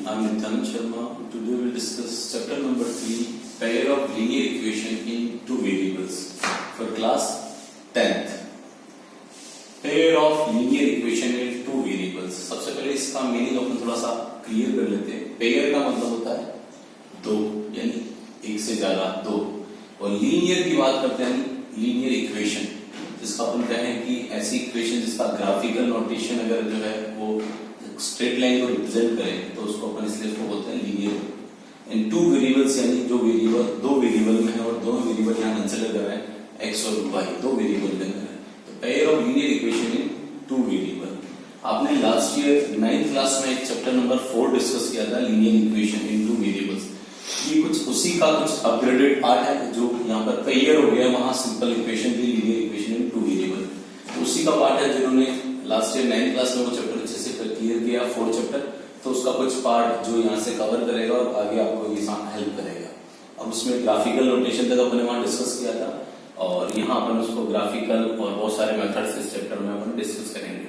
I'm Nityanand Sharma. Today we'll discuss chapter number 3, pair of linear equation in two variables for class 10th. Pair of linear equation in two variables. सबसे पहले इसका meaning अपन थोड़ा सा clear कर लेते हैं. Pair का मतलब होता है दो, यानी एक से ज्यादा दो, और लीनियर की बात करते हैं लीनियर इक्वेशन, जिसका अपन कहें कि ऐसी इक्वेशन जिसका ग्राफिकल नोटेशन अगर जो है वो स्ट्रेट लाइन को रिप्रेजेंट करें तो उसको अपन इसलिए उसको बोलते हैं लीनियर इन टू वेरिएबल्स, यानी जो वेरिएबल दो वेरिएबल में है और दोनों वेरिएबल यहाँ कंसीडर कर रहे हैं एक्स और वाई, दो वेरिएबल में है. तो pair of linear equation in two variable. आपने लास्ट ईयर 9th क्लास में एक चैप्टर नंबर 4 डिस्कस किया था, linear equation in two variables. ये कुछ उसी का कुछ अपग्रेडेड पार्ट है, जो यहाँ पर पेयर हो गया, वहां सिंपल इक्वेशन थी linear equation in two variable. तो उसी का पार्ट है. जिन्होंने लास्ट ईयर 9th क्लास में वो चैप्टर अच्छे से क्लियर किया 4 चैप्टर, तो उसका कुछ पार्ट जो यहाँ से कवर करेगा और आगे आपको ये हेल्प करेगा. अब उसमें ग्राफिकल नोटेशन तक अपने वहां डिस्कस किया था, और यहाँ अपन उसको ग्राफिकल और बहुत सारे मेथड्स इस चैप्टर में अपन डिस्कस करेंगे.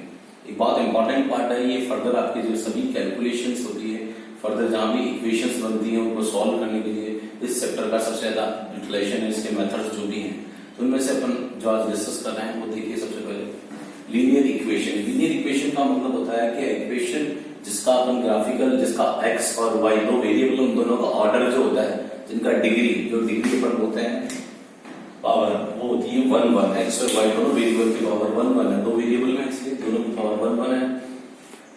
एक बहुत इंपॉर्टेंट पार्ट है ये. फर्दर आपके जो सभी कैलकुलेशंस होती है, फर्दर जहां भी इक्वेशंस बनती हैं उनको सॉल्व करने के लिए इस चैप्टर का सबसे ज्यादा यूटिलाइजेशन है. इसके मेथड्स जो भी हैं, तो उनमें से अपन जो आज डिस्कस कर रहे हैं वो देखिए. सबसे पहले लीनियर इक्वेशन. लीनियर इक्वेशन का मतलब होता है कि इक्वेशन जिसका अपन ग्राफिकल, जिसका एक्स और वाई दो वेरिएबल, उन दोनों का ऑर्डर जो होता है, जिनका डिग्री, जो डिग्री पर होते हैं पावर, वो होती है 1 एक्स और वाई दोनों वेरिएबल की पावर 1 है. दो वेरिएबल में इसलिए दोनों की पावर 1 है,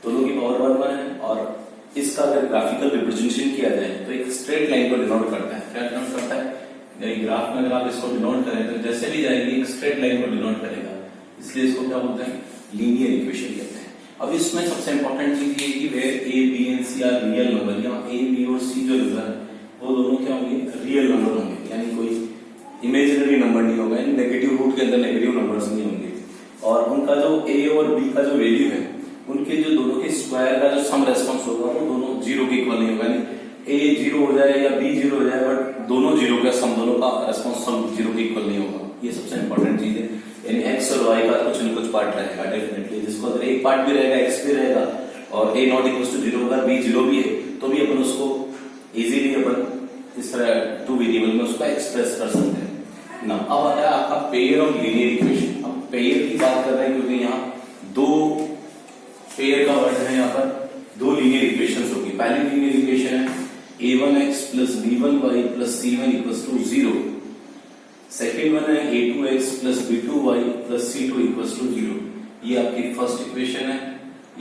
दोनों की पावर 1 है. और इसका अगर ग्राफिकल रिप्रेजेंटेशन किया जाए तो एक स्ट्रेट लाइन को डिनोट करता है. क्या डिनोट करता है? ग्राफ में अगर आप इसको डिनोट करें तो जैसे भी जाएगी एक स्ट्रेट लाइन को डिनोट करेगा, इसलिए इसको क्या बोलते हैं? लीनियर इक्वेशन कहते हैं. अब इसमें सबसे इंपॉर्टेंट चीज ये कि where A B and C are real number, यहाँ ए बी और सी जो नंबर है वो दोनों क्या होंगे? रियल नंबर होंगे, यानी कोई इमेजिनरी नंबर नहीं होगा. नेगेटिव रूट के अंदर नेगेटिव नंबर्स नहीं होंगे. और उनका जो ए और बी का जो वैल्यू है, उनके जो दोनों के स्क्वायर का जो सम रेस्पॉन्स होगा वो दोनों जीरो के इक्वल नहीं होगा. यानी ए जीरो हो जाए या बी जीरो हो जाए, बट दोनों जीरो का सम, दोनों का रेस्पॉन्स सम जीरो के इक्वल नहीं होगा. ये सबसे इंपॉर्टेंट चीज है. यानी एक्स और वाई का कुछ न कुछ पार्ट रहेगा डेफिनेटली, जिसको अगर एक पार्ट भी रहेगा, एक्स भी रहेगा, और ए नॉट इक्वल टू जीरो होगा, बी जीरो भी है, तो भी अपन उसको इजीली अपन इस तरह टू वेरिएबल में उसको एक्सप्रेस कर सकते हैं ना. अब आता है आपका पेयर ऑफ लीनियर इक्वेशन. अब पेयर की बात कर रहे हैं क्योंकि यहाँ दो पेयर का वर्ड है, यहाँ पर दो लीनियर इक्वेशंस होगी. पहली लीनियर इक्वेशन है a1x plus b1y plus c1 equals to 0. Second one है a2x plus b2y plus c2 equals to 0. ये आपकी फर्स्ट इक्वेशन है,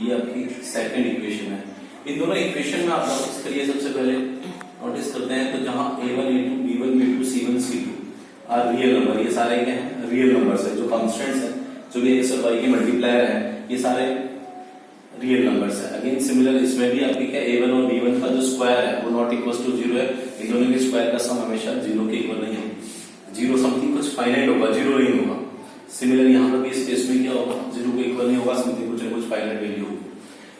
ये आपकी सेकंड इक्वेशन है. इन दोनों इक्वेशन में आप नोटिस करिए, सबसे पहले नोटिस करते हैं तो जहां a1 a2 b1 b2 c1 c2 are real number, ये सारे क्या हैं? रियल नंबर्स है. जो कांस्टेंट्स हैं, जो भी एक्स और वाई के मल्टीप्लायर है, ये सारे रियल नंबर्स है. अगेन सिमिलर इसमें भी आपकी क्या a1 और b1 का जो स्क्वायर है वो नॉट इक्वल टू 0 है. इन दोनों के स्क्वायर का सम हमेशा 0 के इक्वल नहीं है. 0 समथिंग कुछ फाइनाइट होगा, 0 नहीं होगा. सिमिलर यहाँ पर भी इस केस में क्या होगा? 0 के इक्वल नहीं होगा, समथिंग कुछ न कुछ फाइनाइट वैल्यू होगी.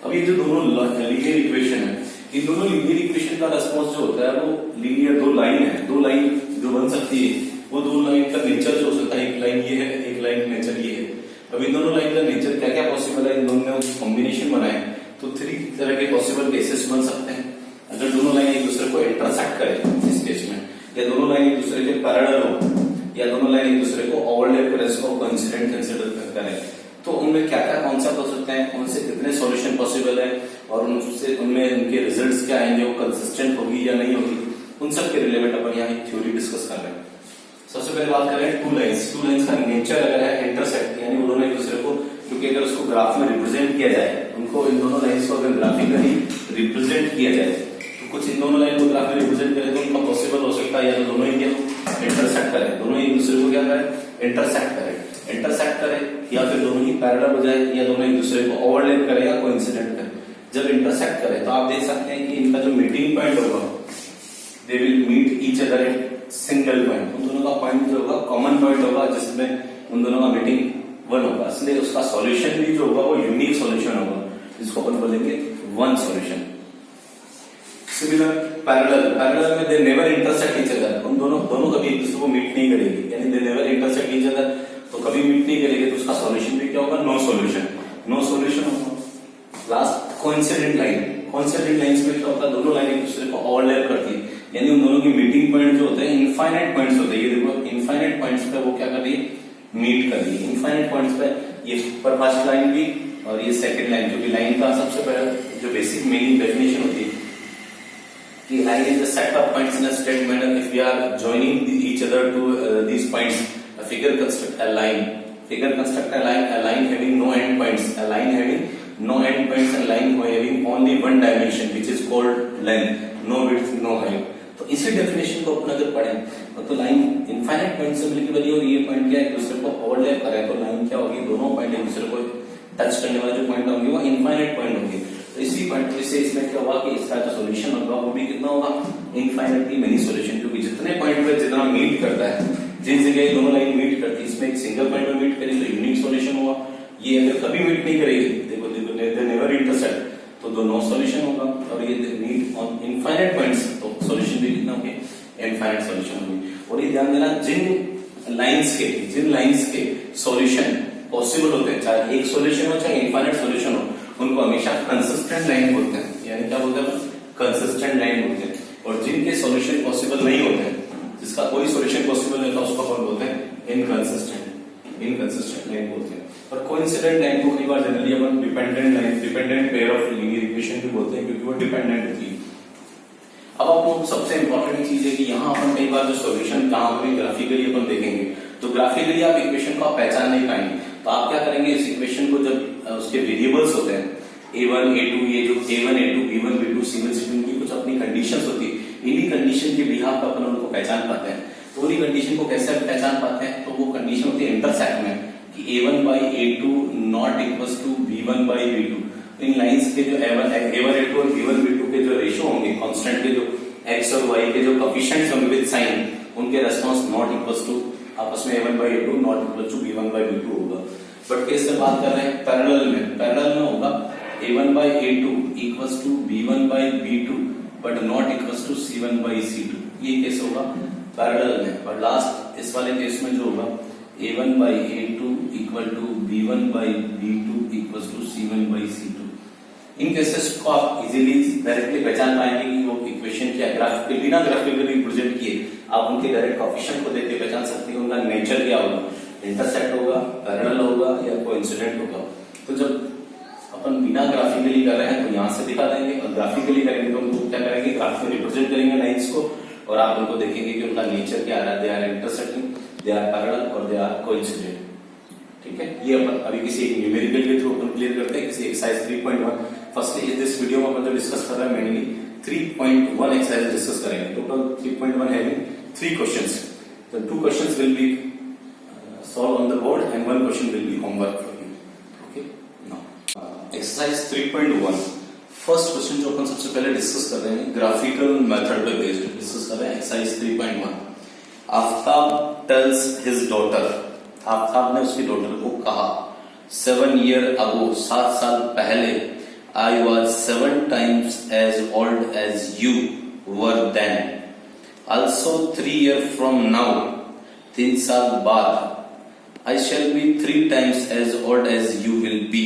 अब ये जो दोनों लीनियर इक्वेशन है, इन दोनों लीनियर इक्वेशन का रेस्पॉन्स जो होता है वो लीनियर दो लाइन है. दो लाइन जो बन सकती है, वो दो लाइन का नेचर जो हो सकता है, एक लाइन ये है, एक लाइन नेचर ये है. अब इन दोनों लाइन का नेचर क्या क्या पॉसिबल है, इन दोनों ने कॉम्बिनेशन बनाए तो 3 तरह के पॉसिबल केसेस बन सकते हैं. अगर दोनों लाइन एक दूसरे को इंटरसेक्ट करें इस केस में, या दोनों लाइन एक दूसरे के पैरेलल हो, या दोनों लाइन एक दूसरे को ओवरलैप करें, इसको कोइंसिडेंट कंसीडर करें, तो उनमें क्या क्या कॉन्सेप्ट हो सकते हैं, उनसे कितने सॉल्यूशन पॉसिबल है, और उनसे उनमें उनके रिजल्ट्स क्या आएंगे, वो कंसिस्टेंट होगी या नहीं होगी, उन सब के रिलेवेंट अपन यहाँ एक थ्योरी डिस्कस कर रहे हैं. सबसे पहले बात करें टू लाइंस का नेचर अगर है इंटरसेक्ट, यानी वो दोनों एक दूसरे को, क्योंकि अगर उसको ग्राफ में रिप्रेजेंट किया जाए, उनको इन दोनों लाइंस को अगर ग्राफिकली रिप्रेजेंट किया जाए, तो कुछ इन दोनों लाइन को ग्राफ में रिप्रेजेंट करें तो उनका पॉसिबल हो सकता है या तो दोनों ही क्या इंटरसेक्ट करें, दोनों एक दूसरे को क्या करें? इंटरसेक्ट करें, या फिर दोनों ही पैरेलल हो जाए, या दोनों एक दूसरे को ओवरलैप करें या कोइंसिडेंट करें. जब इंटरसेक्ट करें तो आप देख सकते हैं कि इनका जो मीटिंग पॉइंट होगा, they will meet each other at single point. उन दोनों का पॉइंट जो होगा कॉमन पॉइंट होगा, जिसमें उन दोनों का मीटिंग 1 होगा. इसलिए उसका सॉल्यूशन भी जो होगा वो यूनिक सॉल्यूशन होगा, जिसको अपन बोलेंगे 1 सॉल्यूशन. सिमिलर पैरेलल में they never intersect each other. उन दोनों कभी एक दूसरे को मीट नहीं करेगी, यानी they never intersect each other, तो कभी मीट नहीं करेगी, तो उसका सॉल्यूशन भी क्या होगा? नो सॉल्यूशन होगा. लास्ट कोइंसिडेंट कॉन्सेंट्रिक लाइंस में क्या होता है, दोनों लाइन एक दूसरे को ओवरलैप करती है, यानी उन दोनों की मीटिंग पॉइंट जो होते हैं इनफाइनाइट पॉइंट्स होते हैं। ये देखो इनफाइनाइट पॉइंट्स पे वो क्या कर रही है, मीट कर रही है। इनफाइनाइट पॉइंट्स पे ये फर्स्ट लाइन भी और ये सेकंड लाइन, क्योंकि लाइन का सबसे पहले जो बेसिक मीनिंग डेफिनेशन होती है कि line is the set of points in a straight manner if we are joining each other to these points, a figure construct a line, figure construct a line having no end points, a line having no end points and line having only one dimension which is called length, no width no height. तो इसी definition को अपन अगर पढ़ें तो line infinite point से मिलकर बनी और ये पॉइंट क्या एक दूसरे को ओवरलैप कर रहे हैं, तो लाइन क्या होगी, दोनों पॉइंट एक दूसरे को टच करने वाले जो पॉइंट होंगे वो इनफाइनाइट पॉइंट होंगे। तो इसी पॉइंट से इसमें क्या हुआ कि इसका जो सॉल्यूशन होगा वो भी कितना होगा, इनफाइनाइटली मेनी सॉल्यूशन, क्योंकि जितने पॉइंट पे जितना मीट करता है, जिन जगह दोनों लाइन मीट करती है इसमें एक सिंगल पॉइंट में मीट करेगी तो यूनिक सॉल्यूशन होगा। ये अगर कभी मीट नहीं करेगी, देखो देखो दे नेवर इंटरसेक्ट, तो दोनों सॉल्यूशन होगा। और ये मीट ऑन इनफाइनाइट पॉइंट्स तो सॉल्यूशन भी कितना होंगे, इनफाइनाइट सॉल्यूशन होंगे। और ये ध्यान देना जिन लाइंस के सॉल्यूशन पॉसिबल होते हैं, चाहे एक सॉल्यूशन हो चाहे इनफाइनाइट सॉल्यूशन हो, उनको हमेशा कंसिस्टेंट लाइन बोलते हैं, यानी क्या बोलते हैं, कंसिस्टेंट लाइन बोलते हैं। और जिनके सॉल्यूशन पॉसिबल नहीं होते हैं, जिसका कोई सॉल्यूशन पॉसिबल नहीं होता, उसको कौन बोलते हैं, इनकंसिस्टेंट लाइन बोलते हैं। और कोइंसिडेंट लाइन को कई बार जनरली अपन dependent pair of linear equation भी बोलते हैं, क्योंकि वो डिपेंडेंट होती है। अब आपको सबसे इंपॉर्टेंट चीज है कि यहाँ अपन कई बार जो सॉल्यूशन कहाँ पर ग्राफिकली अपन देखेंगे, तो ग्राफिकली आप इक्वेशन को आप पहचान नहीं पाएंगे, तो आप क्या करेंगे, इस इक्वेशन को जब उसके वेरिएबल्स होते हैं a1 a2, ये जो a1 a2 b1 b2 c1 c2 इनकी कुछ अपनी कंडीशंस होती है, इन्हीं कंडीशन के बिहाफ पर अपन उनको पहचान पाते हैं। तो उन्हीं कंडीशन को कैसे पहचान पाते हैं, तो वो कंडीशन होती है इंटरसेक्ट में, कि a1 by a2 not equals to b1 by b2। इन लाइंस के जो a1 a2 और b1 b2 के जो रेशियो होंगे, कांस्टेंट के जो x और y के जो कोएफिशिएंट्स होंगे विद साइन, उनके रेस्पॉन्स नॉट इक्वल्स टू आपस में a1 by a2 not equal to b1 by b2 होगा। बट कैसे बात कर रहे हैं, पैरेलल में होगा a1 by a2 equals to b1 by b2 but not equals to c1 by c2। ये कैसे होगा, पैरेलल में। और लास्ट इस वाले केस में जो होगा a1 by a2 equal to b1 by b2 equals to c1 by c2। इन केसेस को आप इजीली डायरेक्टली पहचान पाएंगे कि वो इक्वेशन क्या है, बिना ग्राफिकली रिप्रेजेंट किए आप उनके डायरेक्ट कोएफिशिएंट को देख के पहचान सकते हैं उनका नेचर क्या होगा, इंटरसेक्ट होगा, पैरेलल होगा या कोइंसिडेंट होगा। तो जब अपन बिना ग्राफिकली कर रहे हैं तो यहाँ से दिखा देंगे, और ग्राफिकली करेंगे तो उनको क्या करेंगे, ग्राफ में रिप्रेजेंट करेंगे लाइंस को, और आप उनको देखेंगे कि उनका नेचर क्या आ रहा है, they are intersecting, they are parallel और दे आर कोइंसिडेंट। ठीक है, ये अपन अभी किसी एक न्यूमेरिकल के थ्रू अपन क्लियर करते हैं, किसी एक्सरसाइज 3.1। फर्स्टली इस दिस वीडियो में अपन जो डिस्कस कर रहे हैं मेनली 3.1 एक्सरसाइज डिस्कस करेंगे। Total 3.1 having 3 questions. The 2 questions will be solved on the board and 1 question will be homework for you. Okay? Now, exercise 3.1. First question जो अपन सबसे पहले डिस्कस कर रहे हैं ग्राफिकल मेथड पे बेस्ड डिस्कस कर रहे हैं, exercise 3.1। Aftab tales his daughter, Aftab ने उसकी डॉटर को कहा 7 years ago, 7 साल पहले, I was 7 times as old as you were then. Also 3 years from now, 3 साल बाद, I shall be 3 times as old as you will be.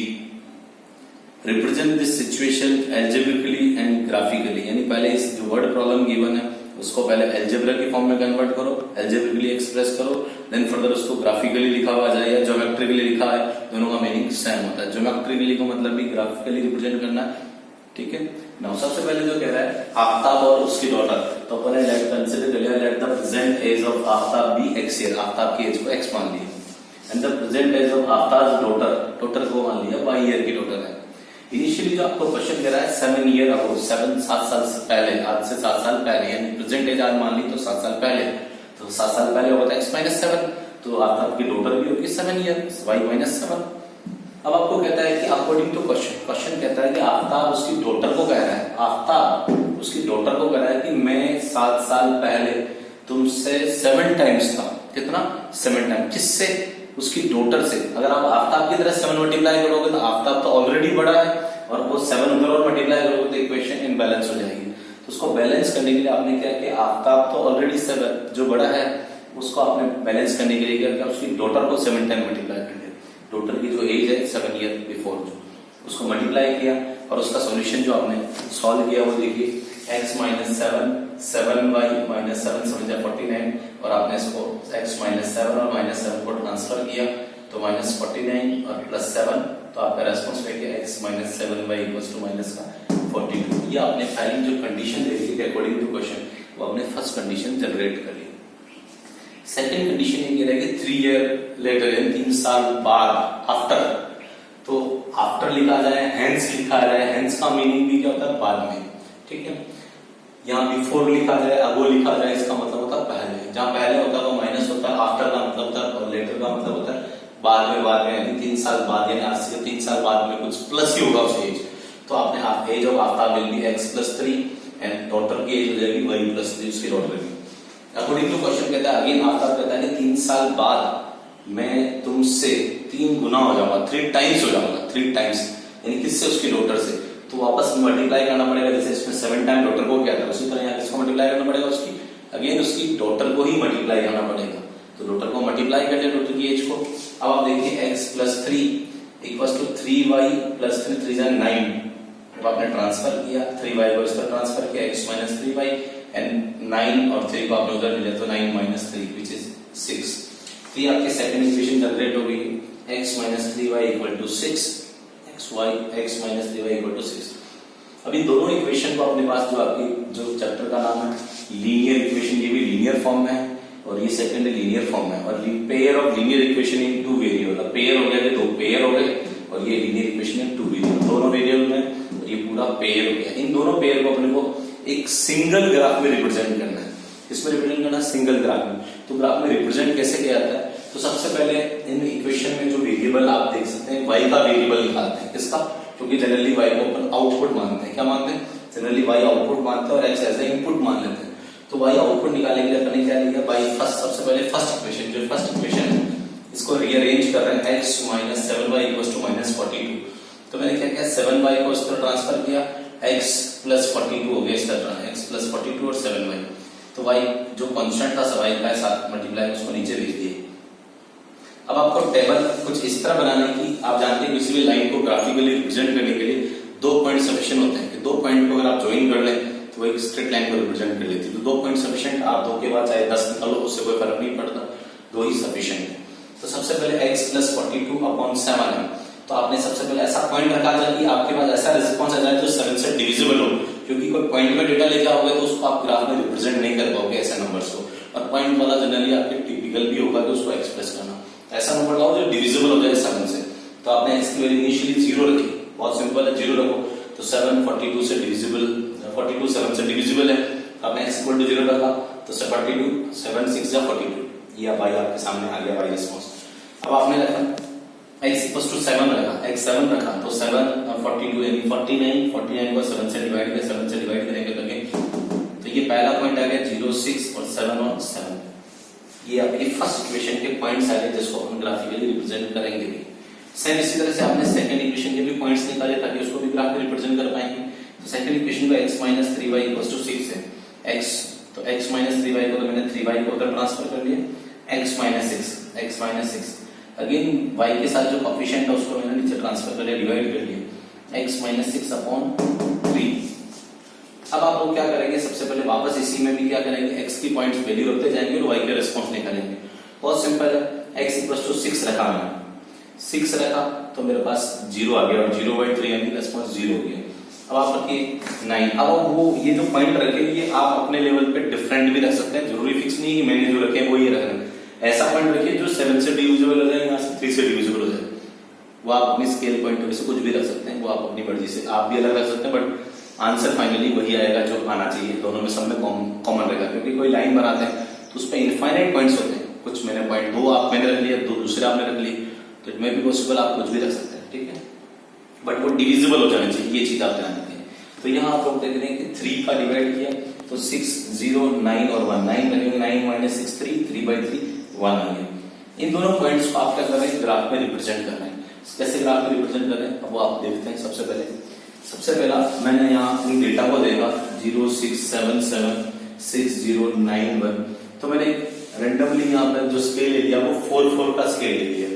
Represent this situation algebraically and graphically. यानी पहले इस जो word problem given है उसको पहले algebra की फॉर्म में कन्वर्ट करो, एल्जेब्रिकली एक्सप्रेस करो, देन फर्दर उसको ग्राफिकली लिखा हुआ जाए या ज्योमेट्रिकली लिखा है, दोनों का मीनिंग सेम होता है। ज्योमेट्रिकली का मतलब भी ग्राफिकली रिप्रेजेंट करना है। ठीक है, नाउ सबसे पहले जो कह रहा है आफ्ताब और उसकी डॉटर, तो अपन लेट कंसीडर कर लिया, let the present age of Aftab be x year, Aftab की एज को x मान लिया, and the present age of Aftab daughter, daughter को मान लिया y ईयर की डॉटर है। इनिशियली जो आपको क्वेश्चन कह रहा है 7 years ago, 7 साल से पहले, आज से 7 साल पहले, यानी प्रेजेंट एज आज मान ली तो 7 साल पहले, तो 7 साल पहले होता है x-7, तो आपकी डॉटर भी होगी 7 years, y-7। अब आपको कहता है कि अकॉर्डिंग टू क्वेश्चन कहता है कि आफ्ताब उसकी डॉटर को कह रहा है, आफ्ताब उसकी डॉटर को कह रहा है कि मैं 7 साल पहले तुमसे 7 times था, कितना 7 times, किससे, उसकी डॉटर से। अगर आप आफ्ताब की तरह 7 मल्टीप्लाई करोगे तो आफ्ताब तो ऑलरेडी बड़ा है और वो 7 उधर और मल्टीप्लाई करोगे तो इक्वेशन इनबैलेंस हो जाएगी। तो उसको बैलेंस करने के लिए आपने क्या किया, आफ्ताब तो ऑलरेडी 7 जो बड़ा है उसको आपने बैलेंस करने के लिए क्या किया, उसकी डॉटर को 7 टाइम मल्टीप्लाई कर दिया। डॉटर की जो एज है 7 years बिफोर, जो उसको मल्टीप्लाई किया और उसका सॉल्यूशन जो आपने सॉल्व किया वो देखिए x माइनस 7y माइनस 7 7 49 और आपने इसको x माइनस 7 और माइनस 7 को ट्रांसफर किया तो माइनस 49 और प्लस 7 तो आपका रेस्पॉन्स बैठ गया x minus 7y equals to minus का 42। ये आपने पहली जो कंडीशन दे दी थी अकॉर्डिंग टू क्वेश्चन वो आपने फर्स्ट कंडीशन जनरेट कर ली। सेकंड कंडीशन ये रहेगी 3 ईयर लेटर यानी 3 साल बाद आफ्टर, तो आफ्टर लिखा जाए हेंस लिखा जाए, हेंस का मीनिंग भी क्या होता है बाद में, ठीक है। यहाँ बिफोर लिखा जाए अगो लिखा जाए इसका मतलब होता है पहले, जहाँ पहले होता है वो माइनस होता है, आफ्टर का मतलब होता है और लेटर का मतलब होता है बाद में यानी 3 साल बाद यानी आज से 3 साल बाद में कुछ प्लस ही होगा उस एज। तो आपने age of Aftab will be x plus 3 and daughter की एज हो जाएगी y प्लस 3 उसकी डॉटर की। अकॉर्डिंग टू क्वेश्चन कहता है अगेन आफ्ताब कहता है कि 3 साल बाद मैं तुमसे 3 गुना हो जाऊंगा, 3 टाइम्स हो जाऊंगा, 3 टाइम्स यानी किससे उसकी डॉटर से, तो वापस मल्टीप्लाई करना पड़ेगा। जैसे इसमें 7 टाइम डॉटर को क्या था उसी तरह यहाँ किसको मल्टीप्लाई करना पड़ेगा उसकी, अगेन उसकी डॉटर को ही मल्टीप्लाई करना पड़ेगा। तो डॉटर को मल्टीप्लाई कर लिया डॉटर की एज को। अब आप देखिए x plus 3 equals to 3y plus 3 3 9, अब आपने ट्रांसफर किया 3y को इस पर ट्रांसफर किया x माइनस 3y एंड 9 और 3 को आपने उधर ले लिया तो 9 माइनस 3 विच इज 6। तो ये आपकी सेकंड इक्वेशन जनरेट हो गई x minus 3y equal to 6, x minus 3y equal to 6। अभी दोनों इक्वेशन को अपने पास जो आपकी जो चैप्टर का नाम है लीनियर इक्वेशन, ये भी लीनियर फॉर्म में है और ये सेकंड लीनियर फॉर्म में, और pair of linear equation in 2 variable, pair हो गया, 2 पेयर हो गए और ये लीनियर इक्वेशन इन 2 वेरिएबल, दोनों वेरिएबल में और ये पूरा पेयर हो गया। इन दोनों पेयर को अपने को एक सिंगल ग्राफ में रिप्रेजेंट करना है। इसमें रिप्रेजेंट करना सिंगल ग्राफ में, तो ग्राफ में रिप्रेजेंट कैसे किया जाता है, तो सबसे पहले इन इक्वेशन में जो वेरिएबल आप देख सकते हैं y का वेरिएबल निकालते हैं, किसका, क्योंकि जनरली y को अपन आउटपुट मानते हैं, क्या मानते हैं, जनरली y आउटपुट मानते हैं और x एज ए इनपुट मान लेते हैं। तो y आउटपुट निकालने के लिए अपन ने क्या लिया, y फर्स्ट सबसे पहले फर्स्ट इक्वेशन, जो फर्स्ट इक्वेशन है इसको रीअरेंज कर रहे हैं x minus 7y equals to minus 42। तो मैंने क्या किया 7y को इस पर ट्रांसफर किया, x प्लस 42 हो गया इस तरह, x प्लस 42 और 7y, तो y जो कांस्टेंट था y का साथ मल्टीप्लाई उसको नीचे भेज दिए। अब आपको टेबल कुछ इस तरह बनाना है कि आप जानते हैं किसी भी लाइन को ग्राफिकली रिप्रेजेंट करने के लिए 2 पॉइंट सफिशिएंट होते हैं कि 2 पॉइंट को अगर आप ज्वाइन कर लें तो वो एक स्ट्रेट लाइन को रिप्रेजेंट कर लेती है। तो 2 पॉइंट सफिशिएंट, आप 2 के बाद चाहे 10 निकालो उससे कोई फर्क नहीं पड़ता, 2 ही सफिशिएंट है। तो सबसे पहले x प्लस 42 अपॉन 7 है, तो आपने सबसे पहले ऐसा पॉइंट रखा जाए कि आपके पास ऐसा रिस्पॉन्स आ जाए जो 7 से डिविजिबल हो, क्योंकि कोई पॉइंट में डेटा लेके आओगे तो उसको आप ग्राफ में रिप्रेजेंट नहीं कर पाओगे ऐसे नंबर्स को, और पॉइंट वाला जनरली आपके टिपिकल भी होगा कि उसको एक्सप्रेस करना, ऐसा नंबर लाओ जो डिविजिबल हो जाए 7 से। तो आपने x की वैल्यू इनिशियली 0 रखी, बहुत सिंपल है, 0 रखो, तो 7 42 से डिविजिबल, 42 7 से डिविजिबल है, आपने x इक्वल टू 0 रखा तो 42 7 6 या 42, ये भाई आपके सामने आ गया भाई रिस्पॉन्स। अब आपने रखा x इक्वल टू 7 रखा, x 7 रखा तो 7 42 यानी 49 को 7 से डिवाइड किया, 7 से डिवाइड करेंगे तो ये पहला पॉइंट आ गया 0 6 और 7 और 7, ये आपकी फर्स्ट इक्वेशन के पॉइंट्स आ गए जिसको हम ग्राफिकली रिप्रेजेंट करेंगे भी। सेम इसी तरह से आपने सेकंड इक्वेशन के भी पॉइंट्स निकाले ताकि उसको भी ग्राफ में रिप्रेजेंट कर पाएंगे। तो सेकंड इक्वेशन का x minus 3y equals to 6 है, x तो x माइनस 3y को तो मैंने 3y को उधर ट्रांसफर कर लिया, x माइनस 6 अगेन y के साथ जो कोएफिशिएंट है उसको मैंने नीचे ट्रांसफर कर लिया, डिवाइड कर लिया, x माइनस 6 अपॉन 3। अब आप लोग क्या करेंगे, सबसे पहले वापस इसी में भी क्या करेंगे, x की पॉइंट्स वैल्यू रखते जाएंगे और y के रिस्पांस निकालेंगे। बहुत सिंपल है, x इक्वल्स टू 6 रखा मैंने, 6 रखा तो मेरे पास 0 आ गया और 0/3 यानी रिस्पांस 0 हो गया। अब आप रखिए 9, अब वो ये जो पॉइंट रखे ये आप अपने लेवल पे डिफरेंट भी रख सकते हैं, जरूरी फिक्स नहीं कि मैंने जो रखे वो ये रखना, ऐसा पॉइंट रखिए जो 7 से डिविजिबल हो जाए, यहाँ से 3 से डिविजिबल हो जाए, वो आप अपनी स्केल पॉइंट से कुछ भी रख सकते हैं, वो आप अपनी मर्जी से आप भी अलग रख सकते हैं, बट आंसर फाइनली वही आएगा जो आना चाहिए, दोनों में सब में कॉमन रहेगा। क्योंकि कोई लाइन बनाते हैं तो उस पर इनफाइनाइट पॉइंट्स होते हैं, कुछ मैंने पॉइंट 2 आप मैंने रख लिया, 2 दूसरे आपने रख लिए, तो इट में भी पॉसिबल आप कुछ भी रख सकते हैं, ठीक है, बट वो डिविजिबल हो जाना चाहिए, ये चीज आप ध्यान रखें। तो यहाँ आप लोग देख रहे हैं कि 3 का डिवाइड किया तो 6 0 9 और 1 9 बनेंगे, 9 माइनस 6 3 3/3 1 आ गया। इन दोनों पॉइंट्स को आप क्या कर रहे हैं, ग्राफ में रिप्रेजेंट कर रहे हैं। कैसे ग्राफ में रिप्रेजेंट कर रहे हैं अब वो आप देखते हैं। सबसे पहला मैंने यहाँ इन डेटा को देखा 0 6 7 7 6 0 9 1, तो मैंने रेंडमली यहाँ पर जो स्केल ले लिया वो 4 4 का स्केल ले लिया,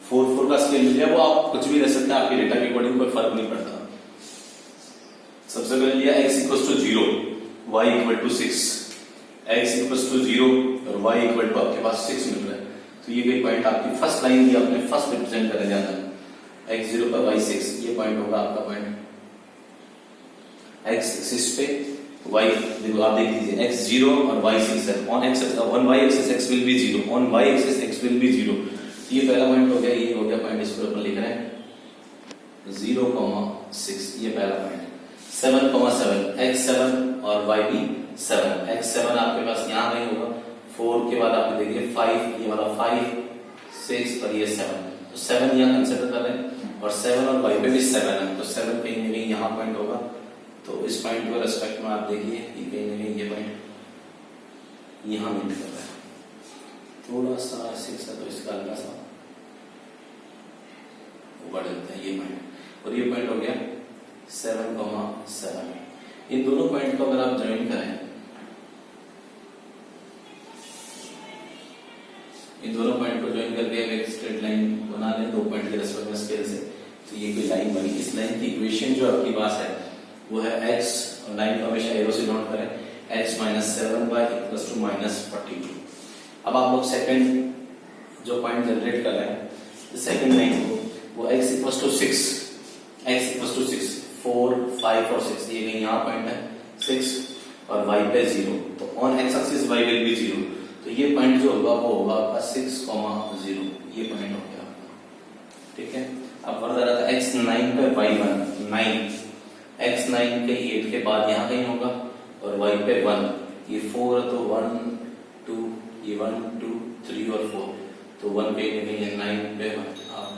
4 4 का स्केल ले लिया, वो आप कुछ भी रह सकते हैं, आपके डेटा के अकॉर्डिंग कोई फर्क नहीं पड़ता। सबसे पहले लिया x equal to 0, y equal to 6, x equal to 0 और y इक्वल टू आपके पास 6 मिल रहा है। तो ये भी पॉइंट आपकी फर्स्ट लाइन की आपने फर्स्ट रिप्रेजेंट करने जाना है, x 0 पर y 6, ये पॉइंट होगा आपका पॉइंट x एक्सिस पे y, देखो आप देख लीजिए x 0 और y 6 है, on axis on y axis x will be 0, on y axis x will be 0। ये पहला पॉइंट हो गया, ये हो गया पॉइंट, इसको अपन लिख रहे हैं 0,6, ये पहला पॉइंट। 7,7 x 7 और y भी 7, x 7 आपके पास यहाँ नहीं होगा, 4 के बाद आप देखिए 5, ये वाला 5 6 और ये 7, तो 7 यहाँ कंसिडर कर रहे हैं और 7 और y पे भी 7 है, तो 7 कहीं ना कहीं यहाँ पॉइंट होगा। तो इस पॉइंट को रेस्पेक्ट में आप देखिए ये कहीं ना कहीं ये पॉइंट यहाँ मीट कर रहा है, थोड़ा सा 6 है तो इसका हल्का सा बढ़ जाता है ये पॉइंट, और ये पॉइंट हो गया 7,7। इन दोनों पॉइंट को अगर आप ज्वाइन करें, इन दोनों पॉइंट को ज्वाइन करके एक स्ट्रेट लाइन बना लें 2 पॉइंट के रेस्पेक्ट में स्केल से, तो ये कोई लाइन बनी। इस लाइन की इक्वेशन जो आपके पास है वो है x, और लाइन को हमेशा एरो से नोट करें, x - 7y इक्वल्स टू -42। अब आप लोग सेकंड जो पॉइंट जनरेट कर रहे हैं, सेकंड लाइन को वो x equals to 6, x equals to 6, 4 5 और 6, ये कहीं यहाँ पॉइंट है 6 और y पे 0, तो on x axis y will be 0, तो ये पॉइंट जो होगा वो होगा आपका 6,0, ये पॉइंट हो गया आपका, ठीक है। अब फर्दर आता है x 9 पे y 1, 9 x 9 के 8 के बाद यहाँ कहीं होगा और y पे 1, ये 4 है तो 1 2, ये 1 2 3 और 4, तो 1 पे कहीं 9 पे आप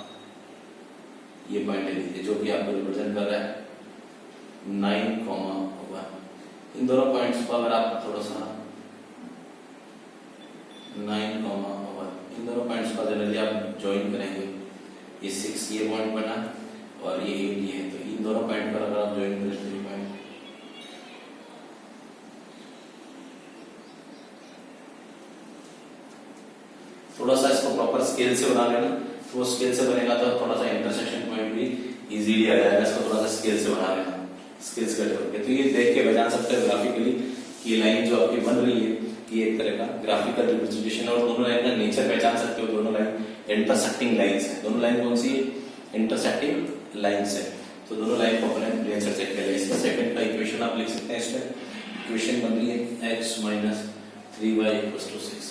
ये पॉइंट लीजिए जो कि आपको रिप्रेजेंट कर रहा है 9,1। इन दोनों पॉइंट्स को अगर आप थोड़ा सा 9,1, इन दोनों पॉइंट्स को जनरली आप ज्वाइन करेंगे, ये 6 ये पॉइंट बना और ये 8 ये है, तो इन दोनों पॉइंट पर अगर आप ज्वाइन करें तो ये पॉइंट थोड़ा सा इसको प्रॉपर स्केल से बना लेना, तो वो स्केल से बनेगा तो थोड़ा सा इंटरसेक्शन पॉइंट भी इजीली आ जाएगा। इसको थोड़ा सा स्केल से बना लेना, स्केल से करके, तो ये देख के पहचान सकते हैं ग्राफिकली कि ये लाइन जो आपकी बन रही है ये एक तरह का ग्राफिकल रिप्रेजेंटेशन, और दोनों लाइन का नेचर पहचान सकते हो, दोनों लाइन इंटरसेक्टिंग लाइंस है, दोनों लाइन कौन सी है, इंटरसेक्टिंग लाइंस है, तो दोनों लाइन को अपने नेचर चेक कर ले। इसका सेकंड का इक्वेशन आप लिख सकते हैं, इसमें इक्वेशन बन रही है x - 3y = 6,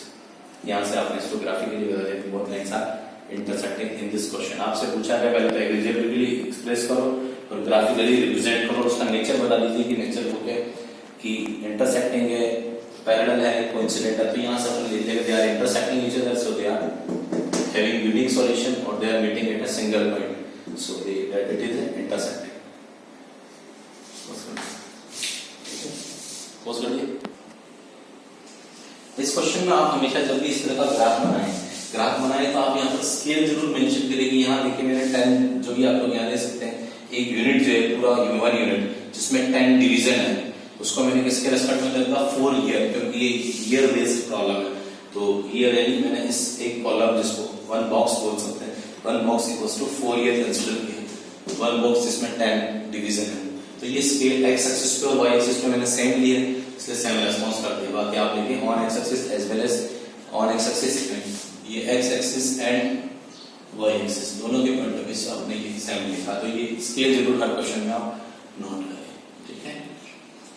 यहाँ से आपने इसको ग्राफिकली बता दिया, both lines are intersecting in this question. आपसे पूछा है पहले तो एग्रेजिबली एक्सप्रेस करो और ग्राफिकली रिप्रेजेंट करो, उसका नेचर बता दीजिए कि नेचर हो गया कि इंटरसेक्टिंग है, पैरेलल है, कोइंसिडेंट है, तो यहाँ से अपन लिख लेंगे they are intersecting each other, so they are having unique solution और they are meeting at a single point, so that it is intersecting. Post कर दिए। इस क्वेश्चन में आप हमेशा जब भी इस तरह का ग्राफ बनाएं तो आप यहाँ पर स्केल जरूर मेंशन करेंगे। यहाँ देखिए मैंने 10 जो भी आप लोग यहाँ दे सकते हैं, एक यूनिट जो है पूरा 1 यूनिट जिसमें 10 डिवीजन है, उसको मैंने किसके रेस्पेक्ट में दे दिया 4 ईयर, क्योंकि ये ईयर बेस्ड प्रॉब्लम है, तो ईयर यानी मैंने इस एक कॉलम जिसको 1 बॉक्स बोल सकते हैं, 1 box equals to 4 year consider किया, 1 बॉक्स जिसमें 10 डिवीजन है, तो ये स्केल x एक्सिस पे और y एक्सिस पे मैंने सेम लिए, इसलिए सेम रेस्पॉन्स कर दिया। बाकी आप देखिए on x axis as well as on x axis, ये x axis and y axis दोनों के पॉइंट ऑफ व्यू से आपने ये सेम लिखा, तो ये स्केल जरूर हर क्वेश्चन में आप नोट करें, ठीक है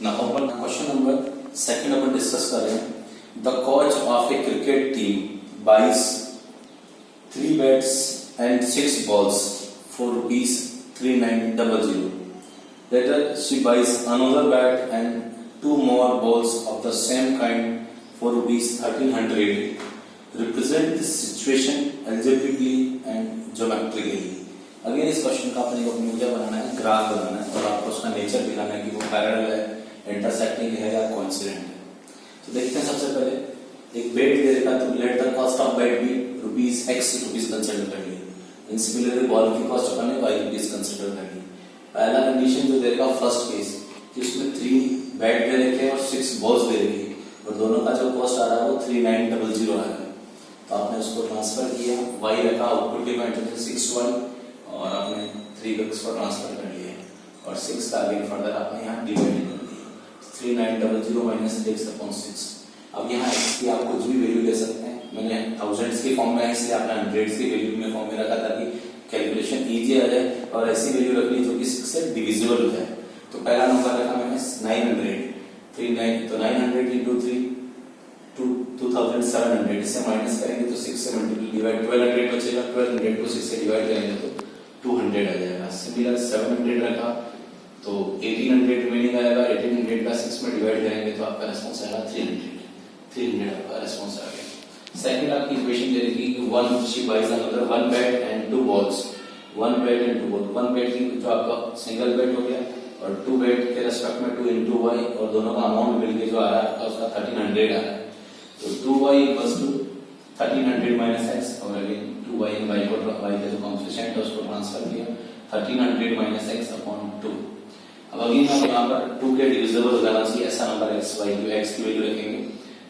ना। ओपन क्वेश्चन नंबर सेकंड अपन डिस्कस कर रहे हैं, the coach of a cricket team buys 3 bats and 6 balls for ₹3900. Later she buys another bat and 2 more balls of the same kind for ₹1300. Represent this situation algebraically and geometrically. Again इस question का अपने को क्या बनाना है, graph बनाना है, और आपको उसका नेचर दिखाना है कि वो पैरेलल है, इंटरसेक्टिंग है या कोइंसिडेंट है। तो देखते हैं सबसे पहले एक बेट दे रखा, तो let the cost of bat be ₹X consider कर लिए, इन सिमिलरली बॉल की कॉस्ट अपन ने ₹Y कंसीडर कर ली। पहला कंडीशन जो दे रखा फर्स्ट केस, जिसमें 3 बैट दे रखे और 6 balls दे रखी, और दोनों का जो कॉस्ट आ रहा है वो 3900 आ रहा है, तो आपने उसको ट्रांसफर किया, y रखा, आउटपुट के पॉइंट से 6y और आपने 3x को ट्रांसफर कर लिया, और 6 का अगेन फर्दर आपने यहाँ डिवाइड कर दिया, 3900 माइनस x अपॉन 6। अब यहाँ x की आप कुछ भी वैल्यू ले सकते हैं, मैंने थाउजेंड्स के फॉर्म में इसलिए आपने हंड्रेड्स की वैल्यू में फॉर्म में रखा ताकि कैलकुलेशन इजी आ जाए और ऐसी वैल्यू रखनी जो कि 6 से डिविजिबल हो जाए। तो पहला नंबर रखा मैंने 900, तो 900 इंटू 3 2700, इससे माइनस करेंगे तो 6 से डिवाइड 1200 बचेगा, 1200 को 6 से डिवाइड करेंगे तो 200 आ जाएगा। सिमिलर 700 रखा तो 1800 रिमेनिंग आएगा, 1800 का 6 में डिवाइड करेंगे तो आपका रिस्पॉन्स आएगा 300 आपका रिस्पॉन्स आ गया। सेकंड आपकी इक्वेशन दे रही कि one she buys another one bat and two balls, one bat and two ball, one bat जो आपका सिंगल बैट हो गया और टू बैट के रेस्पेक्ट में 2 into y और दोनों का अमाउंट मिलके जो आ रहा है आपका उसका 1300 आ रहा है। तो 2y equals to 1300 minus x और अगेन 2y इन y को y का जो कॉन्स्टेंट है उसको ट्रांसफर किया 1300 माइनस x अपॉन 2। अब अगेन हम यहाँ पर 2 के डिविजिबल हो जाना चाहिए ऐसा नंबर x y जो x की वैल्यू रखेंगे।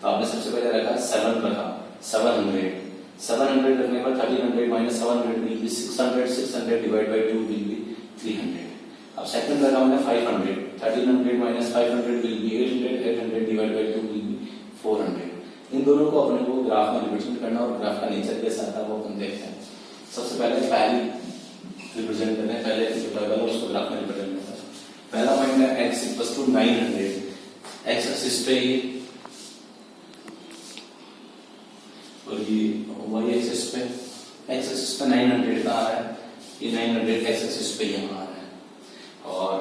तो आपने सबसे पहले रखा 7 रखा 700 रखने पर 1300 minus 700 will be 600 divide by 2 will be 300। अब सेकंड लगा हमने 500, 1300 minus 500 will be 800 divide by 2 will be 400। इन दोनों को अपने को ग्राफ में रिप्रेजेंट करना और ग्राफ का नेचर कैसा था वो अपन देखते हैं। सबसे पहले पहली रिप्रेजेंट करते हैं, पहले जो टेबल है उसको ग्राफ में रिप्रेजेंट करते हैं। पहला पॉइंट है x equals to 900, x axis पे ये और ये y एक्सिस पे, x एक्सिस पे 900 का आ रहा है, ये 900 x एक्सिस पे यहाँ आ रहा है और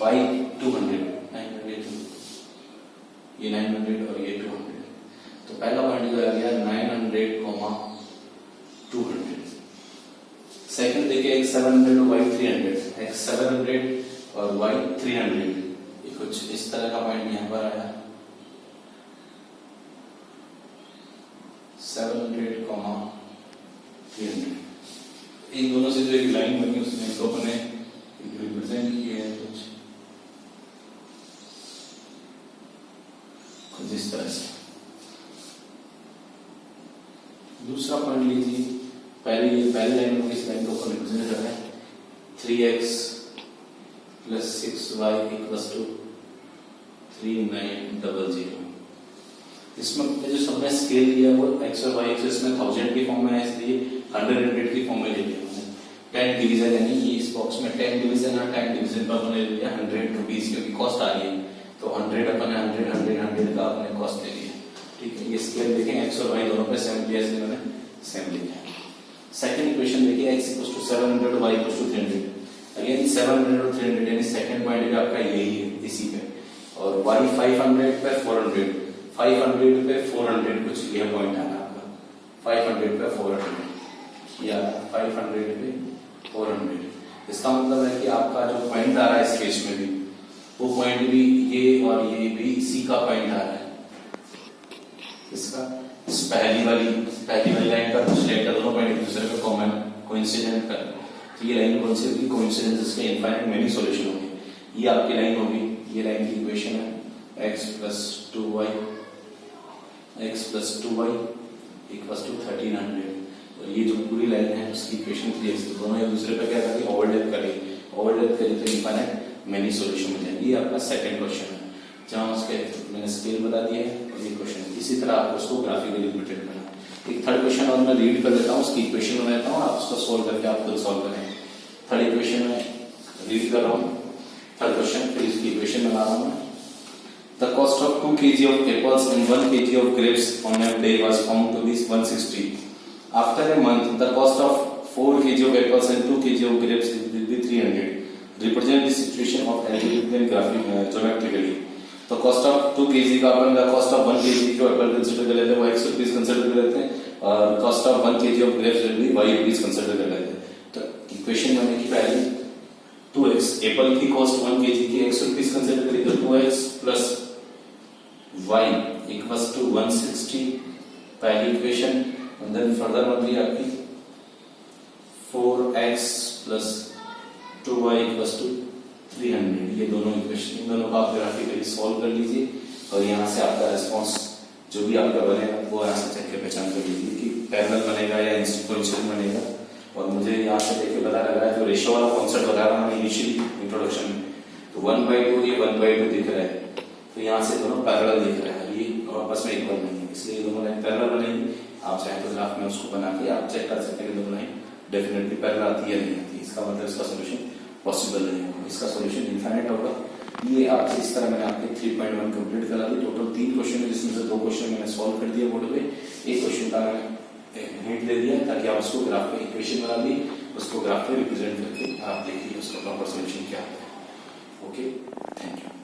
y 200, 900 ये 900 और ये 200। तो पहला पॉइंट जो आ गया 900, 200। सेकंड देखिए x 700 और y 300, x 700 और y 300, ये कुछ इस तरह का पॉइंट यहाँ पर आया 700, 300। इन दोनों से जो एक लाइन बनी उसमें इसको अपने रिप्रेजेंट किया है कुछ इस तरह से। दूसरा पॉइंट लीजिए, पहली लाइन में इस लाइन को रिप्रेजेंट कर रहे हैं 3x plus 6y equals to 3900। इसमें जो सबने स्केल लिया वो x और y एक्सिस में 1000 की फॉर्म में है, इसलिए 100 की फॉर्म में ले लिया हमने। 10 डिवीजन यानी ये इस बॉक्स में 10 डिवीजन और 10 डिवीजन पर हमने ले लिया 100 रुपीस क्योंकि कॉस्ट आ रही है, तो 100 अपन 100 का अपने कॉस्ट ले लिया। ठीक है, ये स्केल देखें x और y दोनों पे सेम लिया, इसलिए मैंने सेम लिया। सेकंड इक्वेशन देखिए x equals to 700 y equals to 300। Again 700 और 300 यानी सेकंड पॉइंट भी आपका यही है इसी पे, और y 500 पे 400, 500 पे 400 कुछ यह पॉइंट आना आपका 500 पे 400 या 500 पे 400। इसका मतलब है कि आपका जो पॉइंट आ रहा है इस केस में भी वो पॉइंट भी ये और ये भी इसी का पॉइंट आ रहा है इसका। इस पहली वाली लाइन का दूसरी लाइन का दोनों पॉइंट एक दूसरे पे कॉमन कोइंसिडेंट कर, तो ये लाइन कौन सी होगी? कोइंसिडेंस, इसके इनफाइनाइट मेनी सॉल्यूशन होंगे। ये आपकी लाइन होगी, ये लाइन की इक्वेशन है x plus 2y equals to 1300, और ये जो पूरी लाइन है उसकी इक्वेशन 3x, दोनों एक दूसरे पे क्या करेंगे? ओवरलैप करेंगे तो इनफाइनाइट मेनी सॉल्यूशन मिल जाएंगे। ये आपका सेकंड क्वेश्चन है जहां उसके मैंने स्केल बता दिया है और ये क्वेश्चन इसी तरह आपको उसको ग्राफिकली रिप्रेजेंट करना। एक थर्ड क्वेश्चन और मैं रीड कर देता हूँ, उसकी इक्वेशन बनाता हूँ, आप उसको सोल्व करके आप खुद सोल्व करें। थर्ड इक्वेशन में रीड कर रहा हूँ, थर्ड क्वेश्चन फिर इसकी इक्वेशन बना रहा हूँ मैं। The cost of 2 kg of apples and 1 kg of grapes on a day was found to be 160. After a month, the cost of 4 kg of apples and 2 kg of grapes will be 300. Represent the situation of algebraically geometrically. तो cost of 2 kg का अपन cost of 1 kg जो Apple consider कर लेते हैं वो x rupees consider कर लेते हैं, और cost of 1 kg of grapes will be y rupees consider कर लेते हैं। तो इक्वेशन में की पहली 2x, एप्पल की कॉस्ट 1 kg की x रुपीस कंसीडर करें तो 2x plus y equals to 160 पहली इक्वेशन, एंड देन फर्दर बन रही है आपकी 4x plus 2y equals to 300। ये दोनों इक्वेशन, इन दोनों का आप ग्राफिकली सॉल्व कर लीजिए और यहाँ से आपका रिस्पॉन्स जो भी आपका बनेगा वो यहाँ से चेक के पहचान कर लीजिए कि पैरेलल बनेगा या इंसिक्वेंशियल बनेगा। और मुझे यहाँ से देख के पता लग रहा है जो रेशियो वाला कॉन्सेप्ट बता रहा हूँ इनिशियली इंट्रोडक्शन में, तो 1/2 ये 1/2 दिख रहा है, तो यहाँ से दोनों पैरेलल दिख रहा है, ये आपस में इक्वल नहीं है, इसलिए ये दोनों लाइन पैरेलल बनेगी। आप चाहे तो ग्राफ में उसको बना के आप चेक कर सकते हैं कि दोनों लाइन डेफिनेटली पैरेलल आती है या नहीं आती। इसका मतलब इसका सोल्यूशन पॉसिबल नहीं होगा, इसका सोल्यूशन इनफाइनाइट होगा। ये आपसे इस तरह मैंने आपके 3.1 कंप्लीट करा दी। टोटल 3 क्वेश्चन है, जिसमें से 2 क्वेश्चन मैंने सॉल्व कर दिया बोर्ड पे, एक क्वेश्चन का हिंट दे दिया ताकि आप उसको ग्राफ पे इक्वेशन बना दी, उसको ग्राफ पे रिप्रेजेंट करके आप देखिए उसका प्रॉपर सोल्यूशन क्या है। Okay, thank you.